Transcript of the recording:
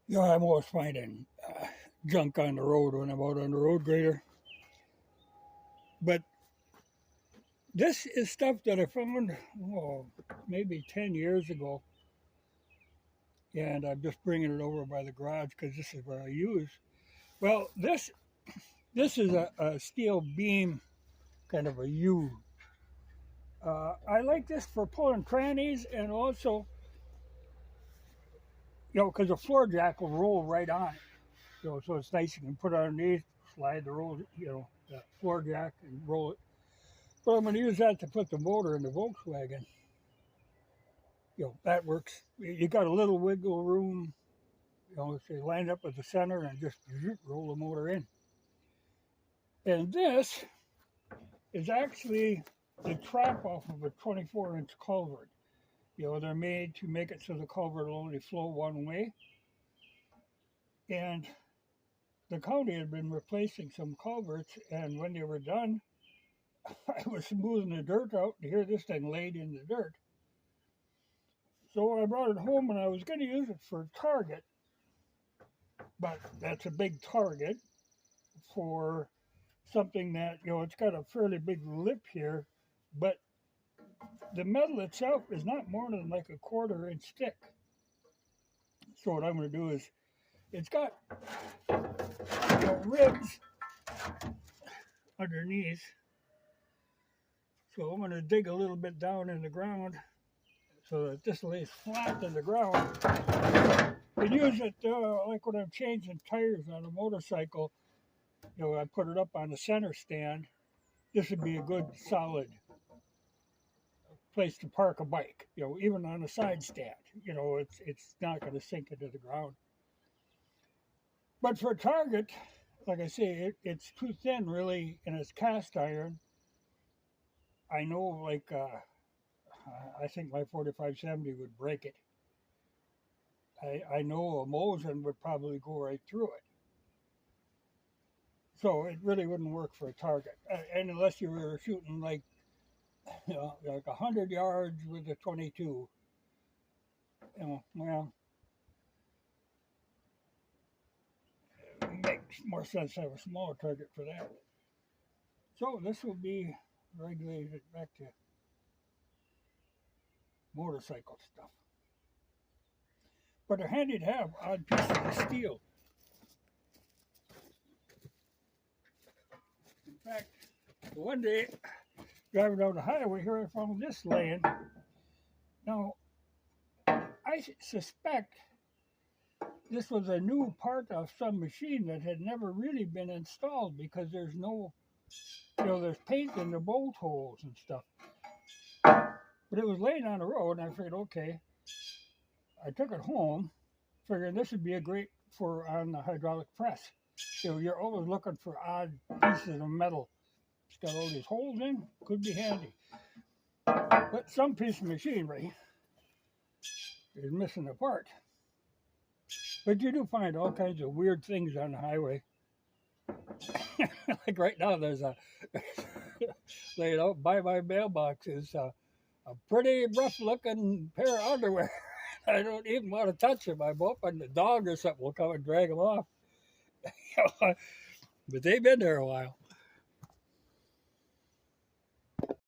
You know, I'm always finding junk on the road when I'm out on the road grader. But this is stuff that I found, maybe 10 years ago. And I'm just bringing it over by the garage because this is what I use. Well, this is a steel beam, kind of a U. I like this for pulling trannies and also, because the floor jack will roll right on it. So it's nice. You can put it underneath, slide the roll, the floor jack and roll it. But I'm going to use that to put the motor in the Volkswagen. That works. You got a little wiggle room. So you line up with the center and just roll the motor in. And this is actually the trap off of a 24-inch culvert. They're made to make it so the culvert will only flow one way. And the county had been replacing some culverts, and when they were done, I was smoothing the dirt out to hear this thing laid in the dirt. So I brought it home and I was going to use it for a target, but that's a big target for something that, it's got a fairly big lip here, but the metal itself is not more than like a 1/4 inch thick. So what I'm going to do is, it's got ribs underneath. So I'm going to dig a little bit down in the ground so that this lays flat in the ground. And use it like when I'm changing tires on a motorcycle. I put it up on the center stand. This would be a good solid place to park a bike. Even on a side stand. It's not going to sink into the ground. But for a target, like I say, it's too thin really, and it's cast iron. I know, I think my 4570 would break it. I know a Mosin would probably go right through it. So it really wouldn't work for a target. And unless you were shooting like 100 yards with a 22, well, it makes more sense to have a smaller target for that. So this will be regulated back to motorcycle stuff. But they're handy to have, odd pieces of steel. In fact, one day, driving down the highway here, I found this laying. Now, I suspect this was a new part of some machine that had never really been installed because there's no, there's paint in the bolt holes and stuff. But it was laying on the road, and I figured, okay. I took it home, figuring this would be a great for on the hydraulic press. You're always looking for odd pieces of metal. It's got all these holes in, could be handy. But some piece of machinery is missing a part. But you do find all kinds of weird things on the highway. Like right now, there's a laid out by my mailbox is a pretty rough-looking pair of underwear. I don't even want to touch them. I'm hoping the dog or something will come and drag them off. But they've been there a while.